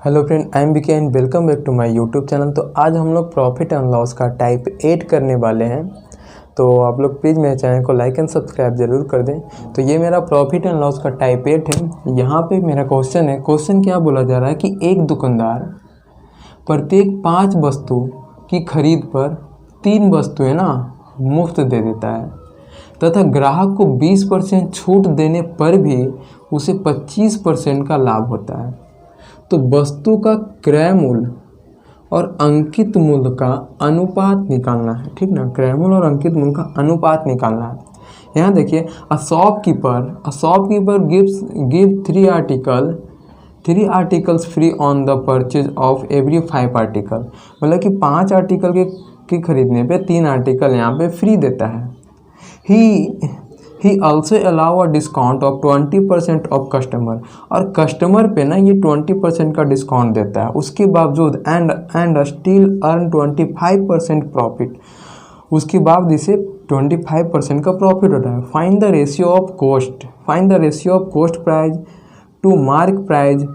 Hello friend, I am BK and welcome back to my YouTube channel. तो आज हम लोग प्रॉफिट एंड लॉस का टाइप 8 करने वाले हैं। तो आप लोग प्लीज़ मेरे चैनल को लाइक एंड सब्सक्राइब जरूर कर दें। तो ये मेरा प्रॉफिट एंड लॉस का टाइप 8 है। यहाँ पे मेरा क्वेश्चन है, क्वेश्चन क्या बोला जा रहा है कि एक दुकानदार प्रत्येक 5 वस्तु की खरीद पर 3 वस्तुएं मुफ्त दे देता है तथा ग्राहक को 20% छूट देने पर भी उसे 25% का लाभ होता है। तो वस्तु का क्रय मूल्य और अंकित मूल्य का अनुपात निकालना है, ठीक ना। क्रय मूल्य और अंकित मूल्य का अनुपात निकालना है। यहाँ देखिए, a shopkeeper give 3 articles free on the purchase of every 5 article. मतलब कि 5 आर्टिकल के खरीदने पे 3 आर्टिकल यहाँ पे फ्री देता है। He also allow a discount of 20% of customer, और कस्टमर पे ये 20% का डिस्काउंट देता है। उसके बावजूद एंड स्टिल अर्न 25% प्रॉफिट, उसके बाद इसे 25% का प्रॉफिट होता है। Find the ratio of cost price to mark price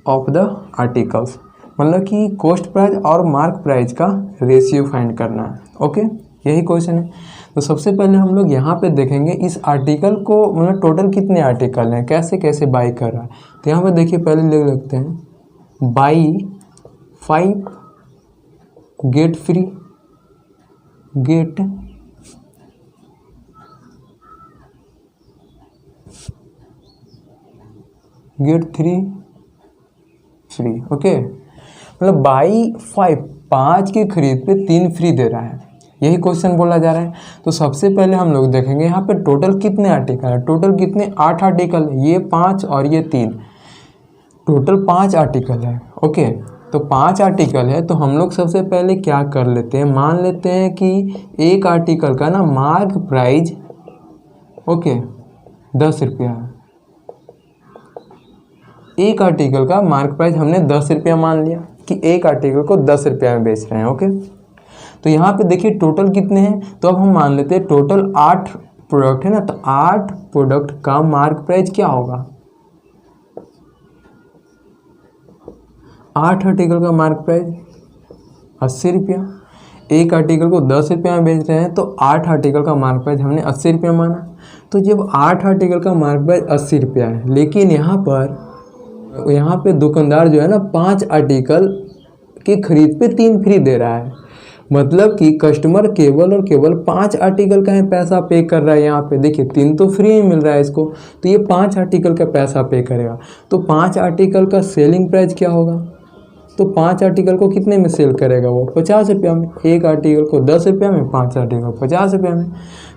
of the articles. मतलब कि कॉस्ट प्राइस और मार्क प्राइस का रेशियो फाइंड करना है। ओके, यही क्वेश्चन है। तो सबसे पहले हम लोग यहाँ पे देखेंगे इस आर्टिकल को, मतलब टोटल कितने आर्टिकल हैं, कैसे कैसे बाई कर रहा है। तो यहाँ पे देखिए, पहले ले लेते हैं बाई 5 गेट 3 फ्री। ओके, मतलब बाई 5 की खरीद पे 3 फ्री दे रहा है, यही क्वेश्चन बोला जा रहा है। तो सबसे पहले हम लोग देखेंगे यहाँ पे टोटल कितने आर्टिकल है। टोटल कितने, 8 आर्टिकल, ये 5 और ये 3, टोटल 5 आर्टिकल है। ओके, तो 5 आर्टिकल है। तो हम लोग सबसे पहले क्या कर लेते हैं, मान लेते हैं कि एक आर्टिकल का मार्क प्राइस 10 रुपया है। एक आर्टिकल का मार्क प्राइस हमने 10 रुपया मान लिया कि एक आर्टिकल को 10 रुपया में बेच रहे हैं। ओके, तो यहाँ पे देखिए टोटल कितने हैं। तो अब हम मान लेते हैं टोटल 8 प्रोडक्ट है ना। तो 8 प्रोडक्ट का मार्क प्राइस क्या होगा, 8 आर्टिकल का मार्क प्राइस 80 रुपया। एक आर्टिकल को 10 रुपया में बेच रहे हैं, तो 8 आर्टिकल का मार्क प्राइस हमने 80 रुपया माना। तो जब 8 आर्टिकल का मार्क प्राइस 80 रुपया है, लेकिन यहाँ पे दुकानदार जो है 5 आर्टिकल की खरीद पे 3 फ्री दे रहा है। मतलब कि कस्टमर केवल और केवल 5 आर्टिकल का पैसा पे कर रहा है। यहाँ पे देखिए 3 तो फ्री ही मिल रहा है इसको, तो ये 5 आर्टिकल का पैसा पे करेगा। तो 5 आर्टिकल का सेलिंग प्राइस क्या होगा, तो 5 आर्टिकल को कितने में सेल करेगा वो, 50 रुपया में। एक आर्टिकल को 10 रुपया में, 5 आर्टिकल 50 रुपया में।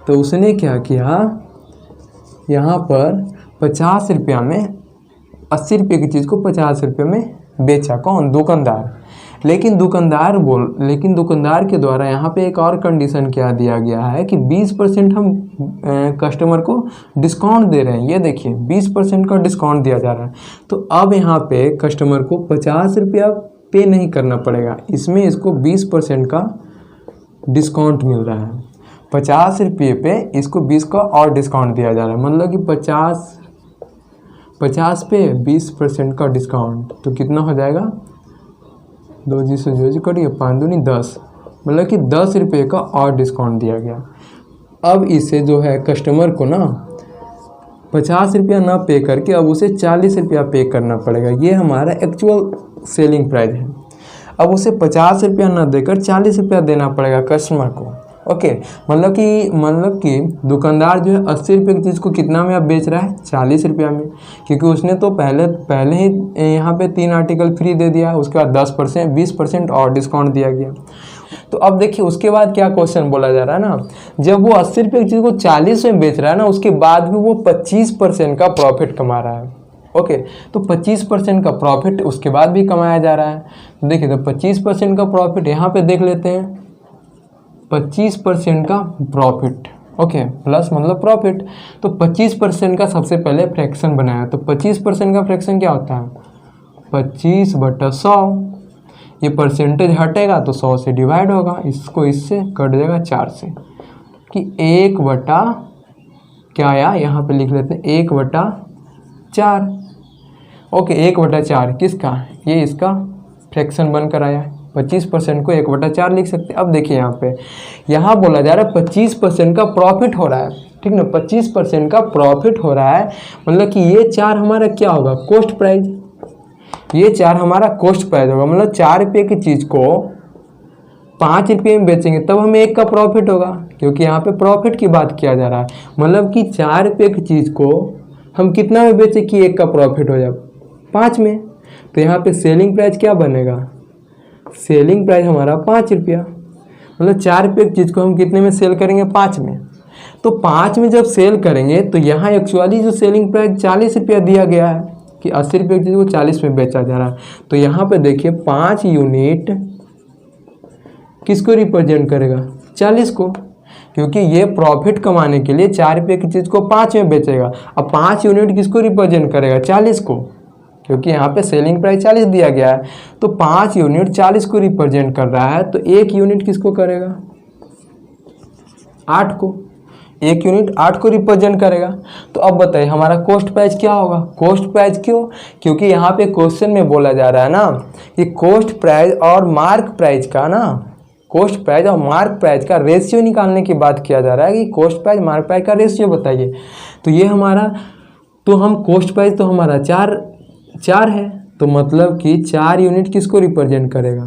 तो उसने क्या किया, यहाँ पर 50 रुपया में 80 रुपये की चीज़ को 50 रुपये में बेचा। कौन, दुकानदार। लेकिन दुकानदार के द्वारा यहाँ पे एक और कंडीशन क्या दिया गया है कि 20% हम कस्टमर को डिस्काउंट दे रहे हैं। ये देखिए 20% का डिस्काउंट दिया जा रहा है। तो अब यहाँ पे कस्टमर को 50 रुपया पे नहीं करना पड़ेगा, इसमें इसको 20% का डिस्काउंट मिल रहा है। 50 रुपये पे इसको 20 का और डिस्काउंट दिया जा रहा है। मतलब कि 50 पे 20% का डिस्काउंट, तो कितना हो जाएगा, 2 जी से 2 करिए, 5 दूनी 10, मतलब कि 10 रुपये का और डिस्काउंट दिया गया। अब इसे जो है कस्टमर को 50 रुपया ना पे करके अब उसे 40 रुपया पे करना पड़ेगा। ये हमारा एक्चुअल सेलिंग प्राइस है। अब उसे 50 रुपया ना देकर 40 रुपया देना पड़ेगा कस्टमर को। ओके, मतलब कि दुकानदार जो है 80 रुपये की चीज़ को कितना में अब बेच रहा है, 40 रुपया में, क्योंकि उसने तो पहले ही यहाँ पे 3 आर्टिकल फ्री दे दिया। उसके बाद 20% और डिस्काउंट दिया गया। तो अब देखिए उसके बाद क्या क्वेश्चन बोला जा रहा है जब वो 80 रुपये की चीज़ को 40 में बेच रहा है उसके बाद भी वो 25% का प्रॉफिट कमा रहा है। ओके, तो 25% का प्रॉफिट उसके बाद भी कमाया जा रहा है। तो देखिए, तो 25% का प्रॉफिट यहाँ पे देख लेते हैं, 25% का प्रॉफिट। ओके, प्लस मतलब प्रॉफिट। तो 25% का सबसे पहले फ्रैक्शन बनाया। तो 25% का फ्रैक्शन क्या होता है, 25/100। ये परसेंटेज हटेगा तो 100 से डिवाइड होगा, इसको इससे कट जाएगा 4 से, कि 1/, क्या आया यहाँ पे लिख लेते हैं, 1/4। ओके 1/4 किसका, ये इसका फ्रैक्शन बनकर आया है। 25% को 1/4 लिख सकते हैं। अब देखिए यहाँ बोला जा रहा है 25% का प्रॉफिट हो रहा है, ठीक ना, 25% का प्रॉफिट हो रहा है, मतलब कि ये 4 हमारा क्या होगा, कॉस्ट प्राइस, ये 4 हमारा कॉस्ट प्राइस होगा। मतलब 4 रुपये की चीज़ को 5 रुपये में बेचेंगे तब हमें 1 का प्रॉफिट होगा, क्योंकि यहाँ पे प्रॉफिट की बात किया जा रहा है। मतलब कि 4 रुपये की चीज़ को हम कितना में बेचें कि 1 का प्रॉफिट हो जाए, 5 में। तो यहाँ पे सेलिंग प्राइस क्या बनेगा, सेलिंग प्राइस हमारा 5 रुपया। मतलब 4 रुपये की चीज़ को हम कितने में सेल करेंगे, 5 में। तो 5 में जब सेल करेंगे तो यहाँ एक्चुअली जो सेलिंग प्राइस 40 रुपया दिया गया है कि 80 रुपये की चीज़ को 40 में बेचा जा रहा है। तो यहाँ पे देखिए 5 यूनिट किसको रिप्रेजेंट करेगा, 40 को, क्योंकि ये प्रॉफिट कमाने के लिए 4 रुपये की चीज़ को 5 में बेचेगा। अब 5 यूनिट किसको रिप्रेजेंट करेगा, 40 को, क्योंकि यहाँ पे सेलिंग प्राइस 40 दिया गया है। तो 5 यूनिट 40 को रिप्रेजेंट कर रहा है, तो 1 यूनिट किसको करेगा, 8 को, 1 यूनिट 8 को रिप्रेजेंट करेगा। तो अब बताइए हमारा कॉस्ट प्राइस क्या होगा, कॉस्ट प्राइस क्यों, क्योंकि यहाँ पे क्वेश्चन में बोला जा रहा है ना कि कॉस्ट प्राइस और मार्क प्राइस का ना, कॉस्ट प्राइस और मार्क प्राइस का रेशियो निकालने की बात किया जा रहा है कि कॉस्ट प्राइस मार्क प्राइस का रेशियो बताइए। तो ये हमारा, तो हम कॉस्ट प्राइस तो हमारा 4 है, तो मतलब कि 4 यूनिट किसको रिप्रेजेंट करेगा,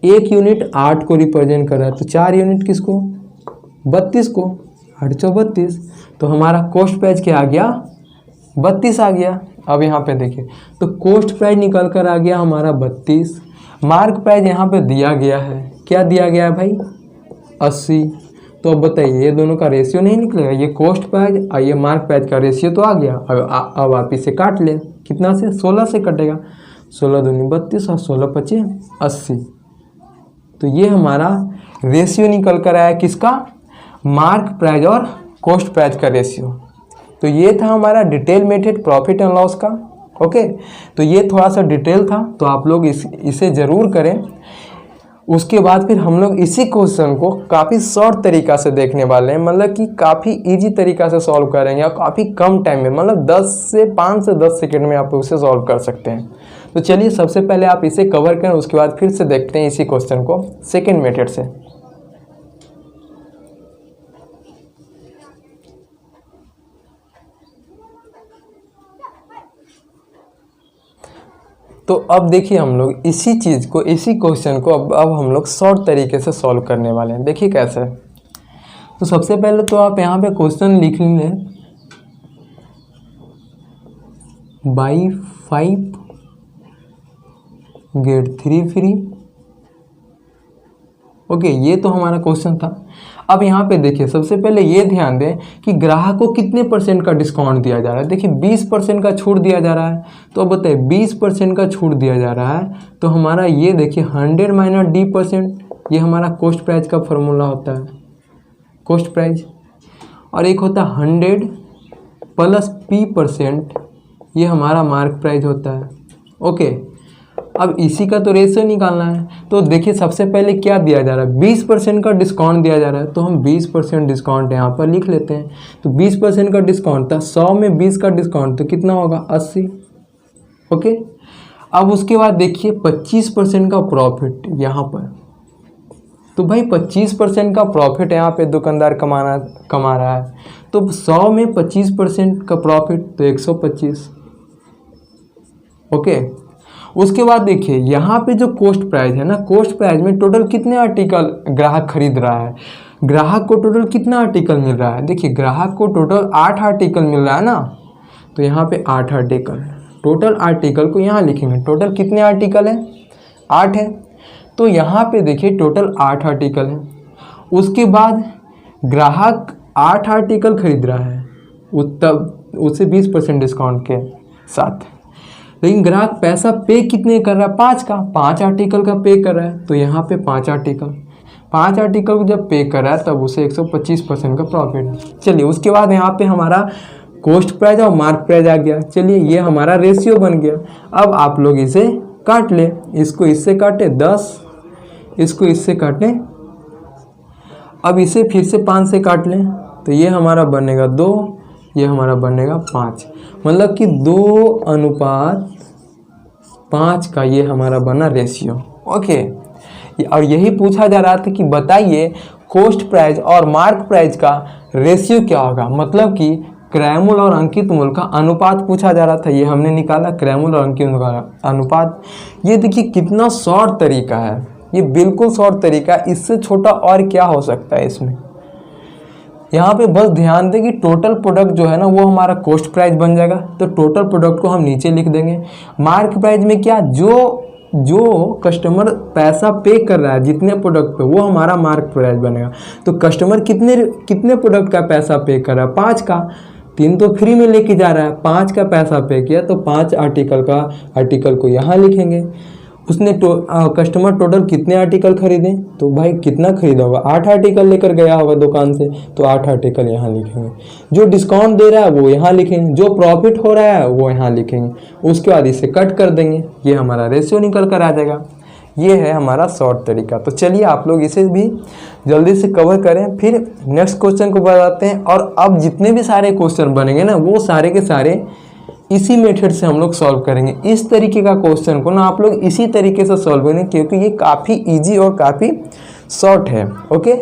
1 यूनिट 8 को रिप्रेजेंट कर रहा है, तो 4 यूनिट किसको, 32 को, 832। तो हमारा कॉस्ट प्राइस क्या आ गया, 32 आ गया। अब यहाँ पे देखिए तो कॉस्ट प्राइस निकल कर आ गया हमारा 32, मार्क प्राइस यहाँ पे दिया गया है, क्या दिया गया है भाई, 80। तो अब बताइए ये दोनों का रेशियो नहीं निकलेगा, ये कॉस्ट प्राइस और ये मार्क प्राइस का रेशियो तो आ गया। अब आप इसे काट लें, कितना से, 16 से कटेगा, 16 दूनी 32 और 16 पचे 80। तो ये हमारा रेशियो निकल कर आया किसका, मार्क प्राइस और कॉस्ट प्राइस का रेशियो। तो ये था हमारा detail method profit and loss का। ओके, तो ये थोड़ा सा डिटेल था, तो आप लोग इसे ज़रूर करें। उसके बाद फिर हम लोग इसी क्वेश्चन को काफ़ी शॉर्ट तरीका से देखने वाले हैं, मतलब कि काफ़ी इजी तरीका से सॉल्व करेंगे और काफ़ी कम टाइम में, मतलब 5 से 10 सेकंड में आप उसे सॉल्व कर सकते हैं। तो चलिए सबसे पहले आप इसे कवर करें, उसके बाद फिर से देखते हैं इसी क्वेश्चन को सेकेंड मेथड से। तो अब देखिए हम लोग इसी चीज़ को, इसी क्वेश्चन को अब हम लोग शॉर्ट तरीके से सॉल्व करने वाले हैं। देखिए कैसे। तो सबसे पहले तो आप यहाँ पे क्वेश्चन लिख लें, बाई 5 गेट 3 फ्री। ओके, ये तो हमारा क्वेश्चन था। अब यहाँ पे देखिए सबसे पहले ये ध्यान दें कि ग्राहक को कितने % का डिस्काउंट दिया जा रहा है। देखिए 20% का छूट दिया जा रहा है। तो अब बताइए 20% का छूट दिया जा रहा है, तो हमारा ये देखिए 100 माइनस D%, ये हमारा कॉस्ट प्राइस का फॉर्मूला होता है, कॉस्ट प्राइस। और एक होता है 100 प्लस P%, ये हमारा मार्क प्राइस होता है। ओके, अब इसी का तो रेशियो निकालना है। तो देखिए सबसे पहले क्या दिया जा रहा है, 20% का डिस्काउंट दिया जा रहा है, तो हम 20% डिस्काउंट यहाँ पर लिख लेते हैं। तो 20% का डिस्काउंट था, 100 में 20 का डिस्काउंट तो कितना होगा, 80। ओके, अब उसके बाद देखिए 25% का प्रॉफिट यहाँ पर। तो भाई 25% का प्रॉफिट यहाँ पे दुकानदार कमा रहा है, तो 100 में 25% का प्रॉफिट तो 125। ओके, उसके बाद देखिए यहाँ पे जो कॉस्ट प्राइस है ना, कॉस्ट प्राइस में टोटल कितने आर्टिकल ग्राहक खरीद रहा है, ग्राहक को टोटल कितना आर्टिकल मिल रहा है। देखिए ग्राहक को टोटल 8 आर्टिकल मिल रहा है ना, तो यहाँ पे 8 आर्टिकल, टोटल आर्टिकल को यहाँ लिखेंगे, टोटल कितने आर्टिकल है, 8 है। तो यहाँ पे देखिए टोटल 8 आर्टिकल है। उसके बाद ग्राहक 8 आर्टिकल खरीद रहा है, तब उसे 20% डिस्काउंट के साथ। लेकिन ग्राहक पैसा पे कितने कर रहा है, 5 का, 5 आर्टिकल का पे कर रहा है। तो यहाँ पे 5 आर्टिकल को जब पे कर रहा है तब उसे 125% का प्रॉफिट। चलिए उसके बाद यहाँ पे हमारा कॉस्ट प्राइस और मार्क प्राइस आ गया। चलिए ये हमारा रेशियो बन गया। अब आप लोग इसे काट ले, इसको इससे काटे 10, इसको इससे काटें, अब इसे फिर से 5 से काट लें, तो ये हमारा बनेगा 2, ये हमारा बनेगा 5। मतलब कि 2:1 5 का ये हमारा बना रेशियो। ओके, और यही पूछा जा रहा था कि बताइए कॉस्ट प्राइस और मार्क प्राइस का रेशियो क्या होगा, मतलब कि क्रय मूल्य और अंकित मूल्य का अनुपात पूछा जा रहा था। ये हमने निकाला क्रय मूल्य और अंकित मूल्य का अनुपात। ये देखिए कितना शॉर्ट तरीका है, ये बिल्कुल शॉर्ट तरीका है, इससे छोटा और क्या हो सकता है इसमें। यहाँ पे बस ध्यान दें कि टोटल प्रोडक्ट जो है ना वो हमारा कॉस्ट प्राइस बन जाएगा, तो टोटल प्रोडक्ट को हम नीचे लिख देंगे। मार्क प्राइस में क्या, जो कस्टमर पैसा पे कर रहा है जितने प्रोडक्ट पे, वो हमारा मार्क प्राइस बनेगा। तो कस्टमर कितने प्रोडक्ट का पैसा पे कर रहा है, 5 का, 3 तो फ्री में लेके जा रहा है, 5 का पैसा पे किया तो 5 आर्टिकल को यहाँ लिखेंगे। उसने कस्टमर टोटल कितने आर्टिकल खरीदे, तो भाई कितना खरीदा होगा, 8 आर्टिकल लेकर गया होगा दुकान से, तो 8 आर्टिकल यहाँ लिखेंगे। जो डिस्काउंट दे रहा है वो यहाँ लिखेंगे, जो प्रॉफिट हो रहा है वो यहाँ लिखेंगे। उसके बाद इसे कट कर देंगे, ये हमारा रेशियो निकल कर आ जाएगा। ये है हमारा शॉर्ट तरीका। तो चलिए आप लोग इसे भी जल्दी से कवर करें, फिर नेक्स्ट क्वेश्चन को बताते हैं। और अब जितने भी सारे क्वेश्चन बनेंगे ना वो सारे के सारे इसी मेथड से हम लोग सॉल्व करेंगे। इस तरीके का क्वेश्चन को ना आप लोग इसी तरीके से सॉल्व करेंगे, क्योंकि ये काफ़ी इजी और काफ़ी शॉर्ट है। ओके,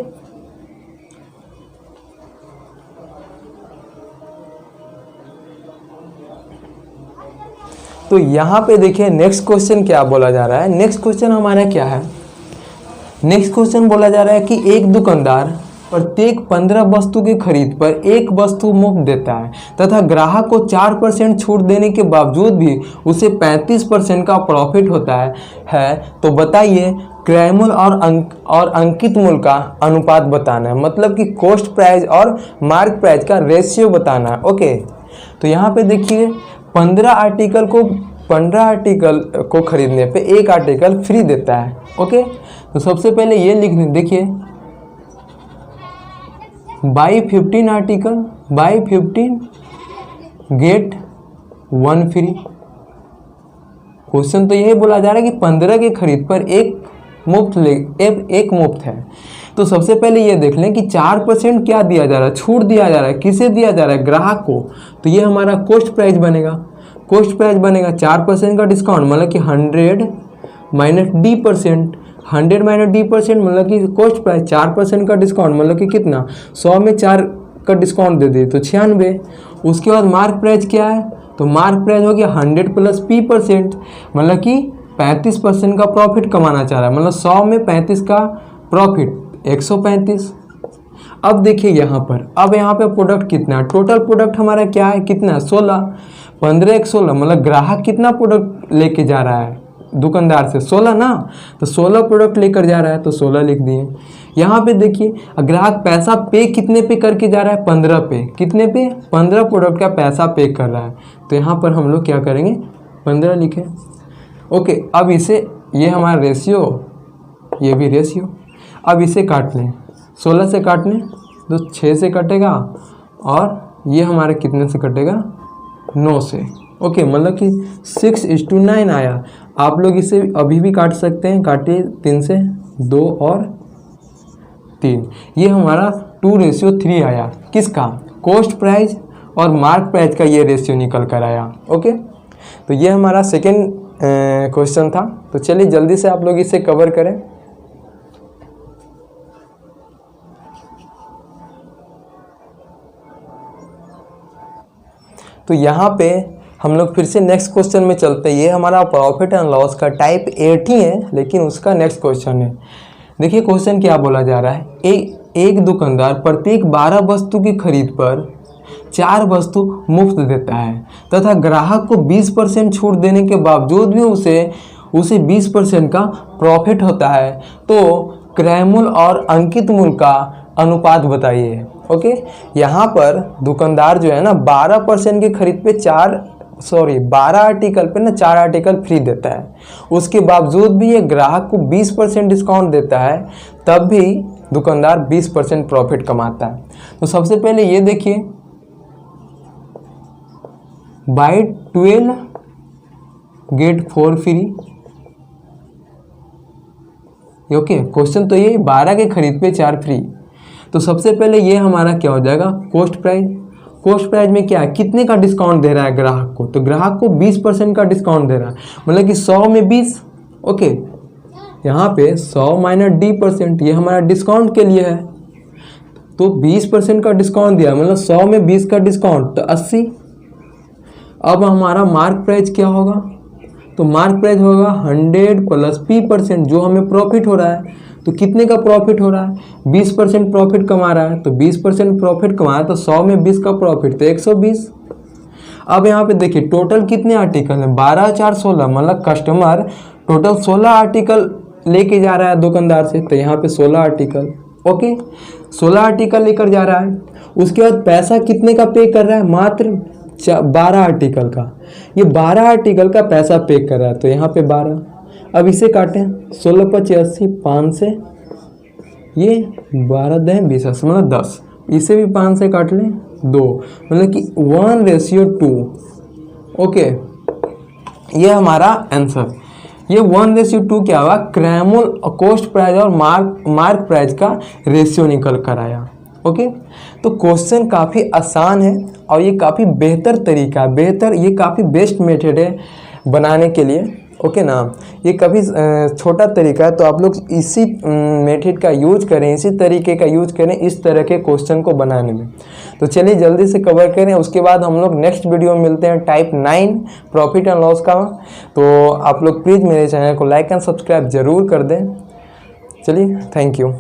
तो यहाँ पे देखिए नेक्स्ट क्वेश्चन क्या बोला जा रहा है। नेक्स्ट क्वेश्चन हमारा क्या है, नेक्स्ट क्वेश्चन बोला जा रहा है कि एक दुकानदार प्रत्येक 15 वस्तु की खरीद पर एक वस्तु मुफ्त देता है तथा ग्राहक को 4% छूट देने के बावजूद भी उसे 35% का प्रॉफिट होता है। तो बताइए क्रय मूल्य और अंकित मूल्य का अनुपात बताना है, मतलब कि कॉस्ट प्राइस और मार्क प्राइस का रेशियो बताना है। ओके, तो यहाँ पे देखिए 15 आर्टिकल को खरीदने पे एक आर्टिकल फ्री देता है। ओके, तो सबसे पहले ये लिख दें, देखिए buy 15 article, buy 15 get 1 free. Question तो यही बोला जा रहा है कि 15 के खरीद पर एक मुफ्त है। तो सबसे पहले ये देख लें कि 4% क्या दिया जा रहा है, छूट दिया जा रहा है, किसे दिया जा रहा है, ग्राहक को। तो ये हमारा कॉस्ट प्राइस बनेगा, कॉस्ट प्राइस बनेगा 4% का डिस्काउंट, मतलब कि 100 माइनस D%, 100 माइनस D% मतलब कि कॉस्ट प्राइस, 4% का डिस्काउंट मतलब कि कितना, 100 में 4 का डिस्काउंट दे दिए तो 96। उसके बाद मार्क प्राइस क्या है, तो मार्क प्राइस हो गया 100 प्लस P%, मतलब कि 35% का प्रॉफिट कमाना चाह रहा है, मतलब 100 में 35 का प्रॉफिट 135। अब देखिए यहाँ पर, अब यहाँ पे प्रोडक्ट कितना है, टोटल प्रोडक्ट हमारा क्या है, कितना है, 16, 15 एक 16, मतलब ग्राहक कितना प्रोडक्ट लेके जा रहा है दुकानदार से, 16 ना, तो 16 प्रोडक्ट लेकर जा रहा है तो 16 लिख दिए। यहाँ पे देखिए ग्राहक पैसा पे कितने पे करके जा रहा है, 15 पे, कितने पे, 15 प्रोडक्ट का पैसा पे कर रहा है, तो यहाँ पर हम लोग क्या करेंगे, 15 लिखें। ओके, अब इसे, ये हमारा रेशियो, ये भी रेशियो, अब इसे काट लें, 16 से काटने तो 6 से कटेगा, और ये हमारे कितने से कटेगा, 9 से। ओके, मतलब कि 6:9 आया। आप लोग इसे अभी भी काट सकते हैं, काटिए 3 से, 2 और 3, ये हमारा 2:3 आया। किसका, कॉस्ट प्राइस और मार्क प्राइस का ये रेशियो निकल कर आया। ओके, तो ये हमारा सेकेंड क्वेश्चन था। तो चलिए जल्दी से आप लोग इसे कवर करें। तो यहाँ पे हम लोग फिर से नेक्स्ट क्वेश्चन में चलते हैं। ये हमारा प्रॉफिट एंड लॉस का टाइप 8 ही है, लेकिन उसका नेक्स्ट क्वेश्चन है। देखिए क्वेश्चन क्या बोला जा रहा है, एक दुकानदार प्रत्येक 12 वस्तु की खरीद पर 4 वस्तु मुफ्त देता है तथा ग्राहक को 20% छूट देने के बावजूद भी उसे 20% का प्रॉफिट होता है। तो क्रय मूल्य और अंकित मूल्य का अनुपात बताइए। ओके, यहाँ पर दुकानदार जो है ना 12% की खरीद पे 12 आर्टिकल पे ना 4 आर्टिकल फ्री देता है, उसके बावजूद भी ये ग्राहक को 20% डिस्काउंट देता है, तब भी दुकानदार 20% प्रॉफिट कमाता है। तो सबसे पहले ये देखिए, buy 12 get 4 free. Okay, question तो ये 12 के खरीद पे 4 फ्री। तो सबसे पहले ये हमारा क्या हो जाएगा, कॉस्ट कॉस्ट प्राइस में क्या है, कितने का डिस्काउंट दे रहा है ग्राहक को, तो ग्राहक को 20% का डिस्काउंट दे रहा है, मतलब कि 100 में 20। ओके, यहाँ पे 100 माइनस D%, ये हमारा डिस्काउंट के लिए है, तो 20% का डिस्काउंट दिया, मतलब 100 में 20 का डिस्काउंट, तो 80। अब हमारा मार्क प्राइस क्या होगा, तो मार्क प्राइस होगा 100 प्लस P%, जो हमें प्रॉफिट हो रहा है। तो कितने का प्रॉफिट हो रहा है, 20% प्रॉफिट कमा रहा है, तो 20% प्रॉफिट कमाया तो 100 में 20 का प्रॉफिट, तो 120। अब यहाँ पे देखिए टोटल कितने आर्टिकल हैं, 12 4 16, मतलब कस्टमर टोटल 16 आर्टिकल लेके जा रहा है दुकानदार से, तो यहाँ पे 16 आर्टिकल। ओके, 16 आर्टिकल लेकर जा रहा है, उसके बाद पैसा कितने का पे कर रहा है, मात्र 12 आर्टिकल का, ये 12 आर्टिकल का पैसा पे कर रहा है, तो यहाँ पे 12। अब इसे काटें, 16 × 80, 5 से, ये 12 10 20 80, मतलब 10, इसे भी 5 से काट लें, 2, मतलब कि 1:2। ओके, ये हमारा आंसर, ये 1:2 क्या हुआ, क्रैमोल कॉस्ट प्राइस और मार्क प्राइस का रेशियो निकल कर आया। ओके, तो क्वेश्चन काफ़ी आसान है और ये काफ़ी बेहतर तरीका है, ये काफ़ी बेस्ट मेथड है बनाने के लिए। ओके ना, ये काफ़ी छोटा तरीका है, तो आप लोग इसी मेथड का यूज करें, इसी तरीके का यूज करें इस तरह के क्वेश्चन को बनाने में। तो चलिए जल्दी से कवर करें, उसके बाद हम लोग नेक्स्ट वीडियो में मिलते हैं टाइप 9 प्रॉफिट एंड लॉस का। तो आप लोग प्लीज़ मेरे चैनल को लाइक एंड सब्सक्राइब ज़रूर कर दें। चलिए, थैंक यू।